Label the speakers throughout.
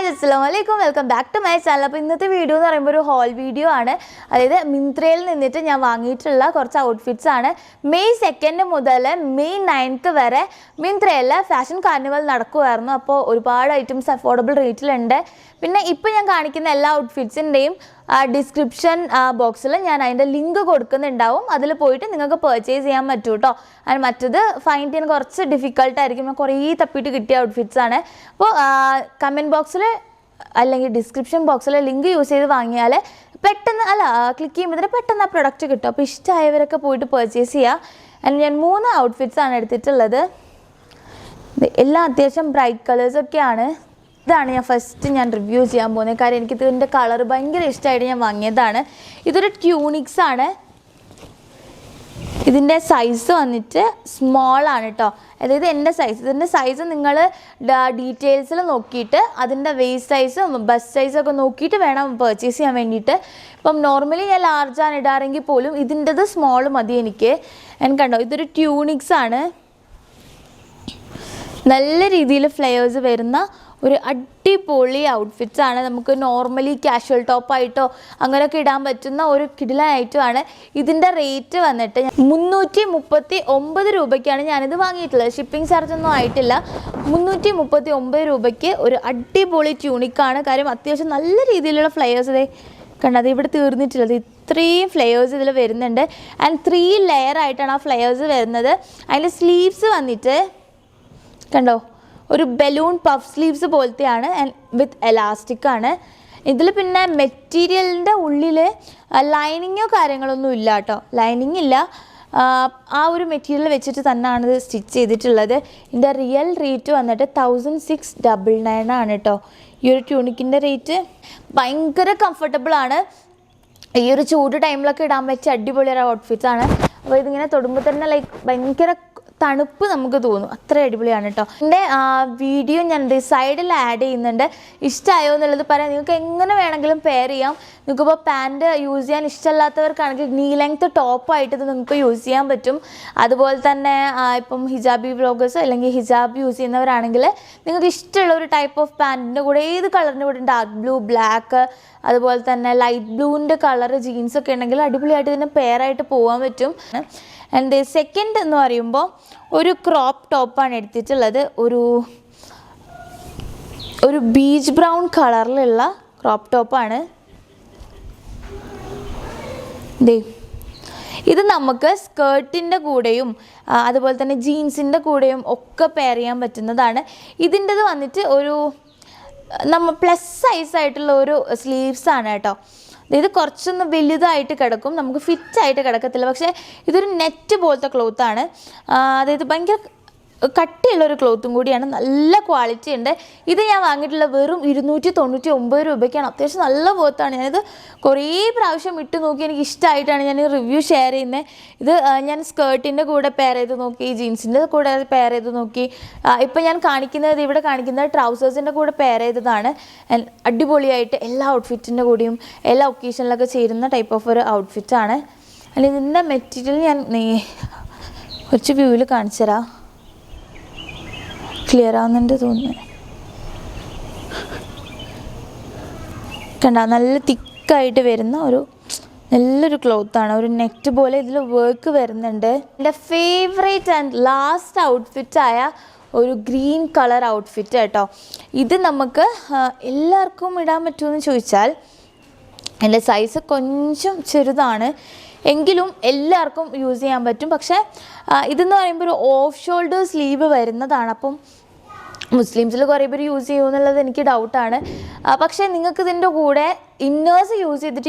Speaker 1: Guys, അസ്സലാമലൈക്കും. Welcome back to my channel. അപ്പോൾ ഇന്നത്തെ വീഡിയോ എന്ന് പറയുമ്പോൾ ഒരു ഹോൾ വീഡിയോ ആണ്. അതായത് മിന്ത്രയിൽ നിന്നിട്ട് ഞാൻ വാങ്ങിയിട്ടുള്ള കുറച്ച് ഔട്ട്ഫിറ്റ്സ് ആണ്. മെയ് 2 മുതൽ മെയ് 9 വരെ മിന്ത്രയിൽ ഫാഷൻ കാർണിവൽ നടക്കുമായിരുന്നു. അപ്പോൾ ഒരുപാട് ഐറ്റംസ് അഫോർഡബിൾ റേറ്റിലുണ്ട്. പിന്നെ ഇപ്പോൾ ഞാൻ കാണിക്കുന്ന എല്ലാ ഔട്ട്ഫിറ്റ്സിൻ്റെയും ഡിസ്ക്രിപ്ഷൻ ബോക്സിൽ ഞാൻ അതിൻ്റെ ലിങ്ക് കൊടുക്കുന്നുണ്ടാവും. അതിൽ പോയിട്ട് നിങ്ങൾക്ക് പർച്ചേസ് ചെയ്യാൻ പറ്റും കേട്ടോ. അത് മറ്റത് ഫൈൻഡ് ചെയ്യാൻ കുറച്ച് ഡിഫിക്കൽട്ടായിരിക്കും. കുറേ തപ്പിയിട്ട് കിട്ടിയ ഔട്ട്ഫിറ്റ്സ് ആണ്. അപ്പോൾ കമൻറ്റ് ബോക്സിൽ അല്ലെങ്കിൽ ഡിസ്ക്രിപ്ഷൻ ബോക്സിൽ ലിങ്ക് യൂസ് ചെയ്ത് വാങ്ങിയാൽ പെട്ടെന്ന് ക്ലിക്ക് ചെയ്യുമ്പോൾ തന്നെ പെട്ടെന്ന് ആ പ്രൊഡക്റ്റ് കിട്ടും. അപ്പോൾ ഇഷ്ടമായവരൊക്കെ പോയിട്ട് പർച്ചേസ് ചെയ്യുക. ഞാൻ 3 ഔട്ട്ഫിറ്റ്സ് ആണ് എടുത്തിട്ടുള്ളത്. എല്ലാം അത്യാവശ്യം ബ്രൈറ്റ് കളേഴ്സൊക്കെയാണ്. ഇതാണ് ഞാൻ റിവ്യൂ ചെയ്യാൻ പോകുന്നത്. കാര്യം എനിക്ക് ഇതിൻ്റെ കളർ ഭയങ്കര ഇഷ്ടമായിട്ട് ഞാൻ വാങ്ങിയതാണ്. ഇതൊരു ട്യൂണിക്സ് ആണ്. ഇതിൻ്റെ സൈസ് വന്നിട്ട് സ്മോൾ ആണ് കേട്ടോ. അതായത് ഇതിൻ്റെ സൈസ് നിങ്ങൾ ഡീറ്റെയിൽസിൽ നോക്കിയിട്ട് അതിൻ്റെ വേസ്റ്റ് സൈസും ബസ് സൈസൊക്കെ നോക്കിയിട്ട് വേണം പർച്ചേസ് ചെയ്യാൻ വേണ്ടിയിട്ട്. ഇപ്പം നോർമലി ഞാൻ ലാർജാണ് ഇടാറെങ്കിൽ പോലും ഇതിൻ്റെത് സ്മോൾ മതി എനിക്ക് കണ്ടോ. ഇതൊരു ട്യൂണിക്സ് ആണ്. നല്ല രീതിയിൽ ഫ്ലെയേഴ്സ് വരുന്ന ഒരു അടിപൊളി ഔട്ട്ഫിറ്റ്സ് ആണ്. നമുക്ക് നോർമലി കാഷ്വൽ ടോപ്പായിട്ടോ അങ്ങനെയൊക്കെ ഇടാൻ പറ്റുന്ന ഒരു കിടിലൻ ഐറ്റമാണ്. ഇതിൻ്റെ റേറ്റ് വന്നിട്ട് 339 രൂപയ്ക്കാണ് ഞാനിത് വാങ്ങിയിട്ടുള്ളത്. ഷിപ്പിംഗ് ചാർജൊന്നും ആയിട്ടില്ല. 339 രൂപയ്ക്ക് ഒരു അടിപൊളി ട്യൂണിക്കാണ്. കാര്യം അത്യാവശ്യം നല്ല രീതിയിലുള്ള ഫ്ലെയേഴ്സ് ഇതേ കണ്ടത് ഇവിടെ തീർന്നിട്ടുള്ളത്. ഇത്രയും ഫ്ലെയേഴ്സ് ഇതിൽ വരുന്നുണ്ട്. ആൻഡ് 3 ലെയർ ആയിട്ടാണ് ആ ഫ്ലെയേഴ്സ് വരുന്നത്. അതിൻ്റെ സ്ലീവ്സ് വന്നിട്ട് കണ്ടോ ഒരു ബലൂൺ പഫ് സ്ലീവ്സ് പോലത്തെയാണ്. ആൻഡ് വിത്ത് എലാസ്റ്റിക് ആണ്. ഇതിൽ പിന്നെ മെറ്റീരിയലിൻ്റെ ഉള്ളിൽ ലൈനിങ്ങോ കാര്യങ്ങളൊന്നും ഇല്ല കേട്ടോ. ലൈനിങ് ഇല്ല. ആ ഒരു മെറ്റീരിയൽ വെച്ചിട്ട് തന്നെയാണ് ഇത് സ്റ്റിച്ച് ചെയ്തിട്ടുള്ളത്. ഇതിൻ്റെ റിയൽ റേറ്റ് വന്നിട്ട് 1699 ആണ് കേട്ടോ. ഈ ഒരു ട്യൂണിക്കിൻ്റെ റേറ്റ് ഭയങ്കര കംഫർട്ടബിൾ ആണ്. ഈ ഒരു ചൂട് ടൈമിലൊക്കെ ഇടാൻ പറ്റിയ അടിപൊളി ഒരു ഔട്ട്ഫിറ്റ്സ് ആണ്. അപ്പോൾ ഇതിങ്ങനെ തൊടുമ്പോൾ തന്നെ ഭയങ്കര തണുപ്പ് നമുക്ക് തോന്നും. അത്ര അടിപൊളിയാണ് കേട്ടോ. എൻ്റെ വീഡിയോ ഞാൻ സൈഡിൽ ആഡ് ചെയ്യുന്നുണ്ട്. ഇഷ്ടമായോ എന്നുള്ളത് പറയാം. നിങ്ങൾക്ക് എങ്ങനെ വേണമെങ്കിലും പെയർ ചെയ്യാം. നിങ്ങൾക്കിപ്പോൾ പാൻറ്റ് യൂസ് ചെയ്യാൻ ഇഷ്ടമല്ലാത്തവർക്കാണെങ്കിൽ നീ ലെങ്ത്ത് ടോപ്പായിട്ട് ഇത് നിങ്ങൾക്ക് യൂസ് ചെയ്യാൻ പറ്റും. അതുപോലെ തന്നെ ഇപ്പം ഹിജാബി വ്ലോഗേഴ്സ് അല്ലെങ്കിൽ ഹിജാബ് യൂസ് ചെയ്യുന്നവരാണെങ്കിൽ നിങ്ങൾക്ക് ഇഷ്ടമുള്ള ഒരു ടൈപ്പ് ഓഫ് പാൻറ്റിൻ്റെ കൂടെ ഏത് കളറിൻ്റെ കൂടെ ഡാർക്ക് ബ്ലൂ, ബ്ലാക്ക്, അതുപോലെ തന്നെ ലൈറ്റ് ബ്ലൂവിൻ്റെ കളർ ജീൻസൊക്കെ ഉണ്ടെങ്കിൽ അടിപൊളിയായിട്ട് ഇതിന് പെയറായിട്ട് പോകാൻ പറ്റും. ആൻഡ് സെക്കൻഡ് എന്ന് പറയുമ്പോൾ ഒരു ക്രോപ്പ് ടോപ്പാണ് എടുത്തിട്ടുള്ളത്. ഒരു ബീച്ച് ബ്രൗൺ കളറിലുള്ള ക്രോപ്പ് ടോപ്പാണ്. ഇത് നമുക്ക് സ്കേർട്ടിൻ്റെ കൂടെയും അതുപോലെ തന്നെ ജീൻസിൻ്റെ കൂടെയും ഒക്കെ പെയർ ചെയ്യാൻ പറ്റുന്നതാണ്. ഇതിൻ്റെത് വന്നിട്ട് പ്ലസ് സൈസായിട്ടുള്ള ഒരു സ്ലീവ്സാണ് കേട്ടോ. ഇത് കുറച്ചൊന്ന് വലുതായിട്ട് കിടക്കും. നമുക്ക് ഫിറ്റായിട്ട് കിടക്കത്തില്ല. പക്ഷേ ഇതൊരു നെറ്റ് പോലത്തെ ക്ലോത്താണ്. അതായത് ഭയങ്കര കട്ടിയുള്ളൊരു ക്ലോത്തും കൂടിയാണ്. നല്ല ക്വാളിറ്റി ഉണ്ട്. ഇത് ഞാൻ വാങ്ങിയിട്ടുള്ള വെറും 299 രൂപയ്ക്കാണ്. അത്യാവശ്യം നല്ല ക്ലോത്താണ്. ഞാനിത് കുറേ പ്രാവശ്യം ഇട്ട് നോക്കി. എനിക്ക് ഇഷ്ടമായിട്ടാണ് ഞാൻ റിവ്യൂ ഷെയർ ചെയ്യുന്നത്. ഇത് ഞാൻ സ്കേർട്ടിൻ്റെ കൂടെ പെയർ ചെയ്ത് നോക്കി, ജീൻസിൻ്റെ കൂടെ പെയർ ചെയ്ത് നോക്കി. ഇപ്പം ഞാൻ ഇവിടെ കാണിക്കുന്നത് ട്രൗസേഴ്സിൻ്റെ കൂടെ പെയർ ചെയ്തതാണ്. അടിപൊളിയായിട്ട് എല്ലാ ഔട്ട്ഫിറ്റിൻ്റെ കൂടെയും എല്ലാ ഒക്കേഷനിലൊക്കെ ചേരുന്ന ടൈപ്പ് ഓഫ് ഒരു ഔട്ട്ഫിറ്റാണ്. അല്ലെങ്കിൽ ഇതിൻ്റെ മെറ്റീരിയൽ ഞാൻ കുറച്ച് വ്യൂവിൽ കാണിച്ചു തരാം. ക്ലിയർ ആവുന്നുണ്ട് തോന്നുന്നു. കണ്ട നല്ല തിക്കായിട്ട് വരുന്ന നല്ലൊരു ക്ലോത്താണ്. ഒരു നെറ്റ് പോലെ ഇതിൽ വർക്ക് വരുന്നുണ്ട്. എൻ്റെ ഫേവറേറ്റ് ആൻഡ് ലാസ്റ്റ് ഔട്ട്ഫിറ്റായ ഒരു ഗ്രീൻ കളർ ഔട്ട്ഫിറ്റ് കേട്ടോ. ഇത് നമുക്ക് എല്ലാവർക്കും ഇടാൻ പറ്റുമെന്ന് ചോദിച്ചാൽ എൻ്റെ സൈസ് കുറച്ചും ചെറുതാണ്. എങ്കിലും എല്ലാവർക്കും യൂസ് ചെയ്യാൻ പറ്റും. പക്ഷേ ഇതെന്ന് പറയുമ്പോൾ ഒരു ഓഫ് ഷോൾഡർ സ്ലീവ് വരുന്നതാണ്. അപ്പം മുസ്ലിംസിൽ കുറേ പേര് യൂസ് ചെയ്യുമെന്നുള്ളത് എനിക്ക് ഡൗട്ടാണ്. പക്ഷേ നിങ്ങൾക്ക് ഇതിൻ്റെ കൂടെ ഇന്നേഴ്സ്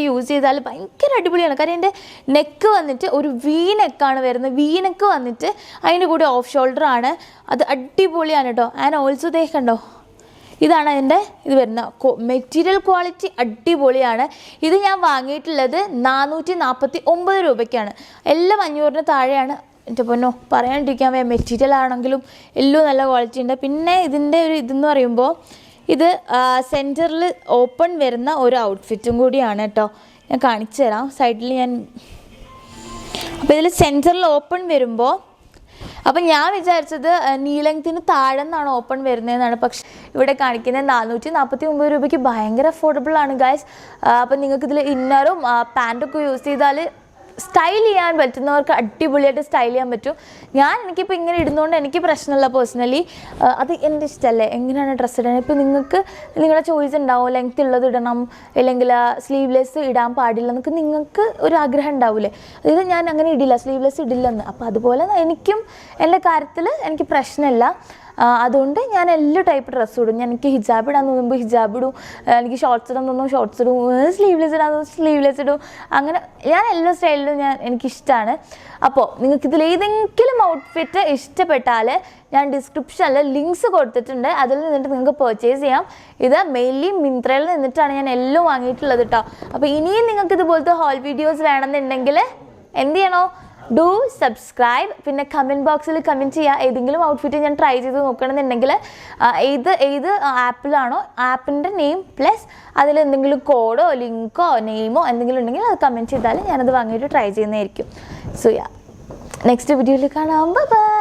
Speaker 1: യൂസ് ചെയ്താൽ ഭയങ്കര അടിപൊളിയാണ്. കാരണം എൻ്റെ നെക്ക് വന്നിട്ട് ഒരു വി നെക്കാണ് വരുന്നത്. വി നെക്ക് വന്നിട്ട് അതിൻ്റെ കൂടെ ഓഫ് ഷോൾഡർ ആണ്. അത് അടിപൊളിയാണ് കേട്ടോ. ആൻഡ് ഓൾസോ കണ്ടോ, ഇതാണ് അതിൻ്റെ വരുന്ന മെറ്റീരിയൽ ക്വാളിറ്റി അടിപൊളിയാണ്. ഇത് ഞാൻ വാങ്ങിയിട്ടുള്ളത് 449 രൂപയ്ക്കാണ്. എല്ലാം 500-ന് താഴെയാണ്. എൻ്റെ പൊന്നോ പറയാണ്ടിരിക്കാൻ വയ്യ. മെറ്റീരിയൽ ആണെങ്കിലും എല്ലാം നല്ല ക്വാളിറ്റി ഉണ്ട്. പിന്നെ ഇതിൻ്റെ ഇതെന്ന് പറയുമ്പോൾ ഇത് സെൻറ്ററിൽ ഓപ്പൺ വരുന്ന ഒരു ഔട്ട്ഫിറ്റും കൂടിയാണ് കേട്ടോ. ഞാൻ കാണിച്ചു തരാം. സൈഡിൽ അപ്പോൾ ഇതിൽ സെൻറ്ററിൽ ഓപ്പൺ വരുമ്പോൾ അപ്പം ഞാൻ വിചാരിച്ചത് നീ ലെങ്ത്തിന് താഴെ നിന്നാണ് ഓപ്പൺ വരുന്നതെന്നാണ്. പക്ഷെ ഇവിടെ കാണിക്കുന്നത് 449 രൂപയ്ക്ക് ഭയങ്കര അഫോർഡബിൾ ആണ് ഗൈസ്. അപ്പം നിങ്ങൾക്ക് ഇതിൽ ഇന്നറും പാൻറ്റൊക്കെ യൂസ് ചെയ്താൽ സ്റ്റൈൽ ചെയ്യാൻ പറ്റുന്നവർക്ക് അടിപൊളിയായിട്ട് സ്റ്റൈൽ ചെയ്യാൻ പറ്റും. എനിക്കിപ്പോൾ ഇങ്ങനെ ഇടുന്നതുകൊണ്ട് എനിക്ക് പ്രശ്നമില്ല പേഴ്സണലി. അത് എൻ്റെ ഇഷ്ടമല്ലേ എങ്ങനെയാണ് ഡ്രസ്സ് ഇടുന്നത്. ഇപ്പോൾ നിങ്ങൾക്ക് നിങ്ങളുടെ ചോയ്സ് ഉണ്ടാവും, ലെങ്ത് ഉള്ളത് ഇടണം അല്ലെങ്കിൽ സ്ലീവ്ലെസ് ഇടാൻ പാടില്ല എന്നൊക്കെ നിങ്ങൾക്ക് ഒരു ആഗ്രഹം ഉണ്ടാവില്ലേ. അതായത് ഞാൻ അങ്ങനെ ഇടില്ല, സ്ലീവ്ലെസ് ഇടില്ലെന്ന്. അപ്പോൾ അതുപോലെ എനിക്കും എൻ്റെ കാര്യത്തിൽ എനിക്ക് പ്രശ്നമില്ല. അതുകൊണ്ട് ഞാൻ എല്ലാ ടൈപ്പ് ഡ്രസ്സും ഇടും. എനിക്ക് ഹിജാബ് ഇടാൻ തോന്നുമ്പോൾ ഹിജാബ് ഇടും, എനിക്ക് ഷോർട്ട്സ് ഇടാൻ തോന്നുമ്പോൾ ഷോർട്ട്സ് ഇടും, സ്ലീവ്ലെസ് ഇടാൻ തോന്നുമ്പോൾ സ്ലീവ്ലെസ് ഇടും. അങ്ങനെ ഞാൻ എല്ലാ സ്റ്റൈലിലും എനിക്കിഷ്ടമാണ്. അപ്പോൾ നിങ്ങൾക്കിതിൽ ഏതെങ്കിലും ഔട്ട്ഫിറ്റ് ഇഷ്ടപ്പെട്ടാൽ ഞാൻ ഡിസ്ക്രിപ്ഷനിൽ ലിങ്ക്സ് കൊടുത്തിട്ടുണ്ട്, അതിൽ നിന്നിട്ട് നിങ്ങൾക്ക് പർച്ചേസ് ചെയ്യാം. ഇത് മെയിൻലി മിന്ത്രയിൽ നിന്നിട്ടാണ് ഞാൻ എല്ലാം വാങ്ങിയിട്ടുള്ളത് കേട്ടോ. അപ്പോൾ ഇനിയും നിങ്ങൾക്ക് ഇതുപോലത്തെ ഹോൾ വീഡിയോസ് വേണമെന്നുണ്ടെങ്കിൽ എന്ത് ചെയ്യണോ, ഡു സബ്സ്ക്രൈബ്. പിന്നെ കമൻറ്റ് ബോക്സിൽ കമൻറ്റ് ചെയ്യുക. ഏതെങ്കിലും ഔട്ട്ഫിറ്റ് ഞാൻ ട്രൈ ചെയ്ത് നോക്കണമെന്നുണ്ടെങ്കിൽ ഏത് ആപ്പിലാണോ ആപ്പിൻ്റെ നെയിം പ്ലസ് അതിൽ എന്തെങ്കിലും കോഡോ ലിങ്കോ നെയിമോ എന്തെങ്കിലും ഉണ്ടെങ്കിൽ അത് കമൻറ്റ് ചെയ്താൽ ഞാനത് വാങ്ങിയിട്ട് ട്രൈ ചെയ്യുന്നതായിരിക്കും. സോ നെക്സ്റ്റ് വീഡിയോയിൽ കാണാം. ബൈ.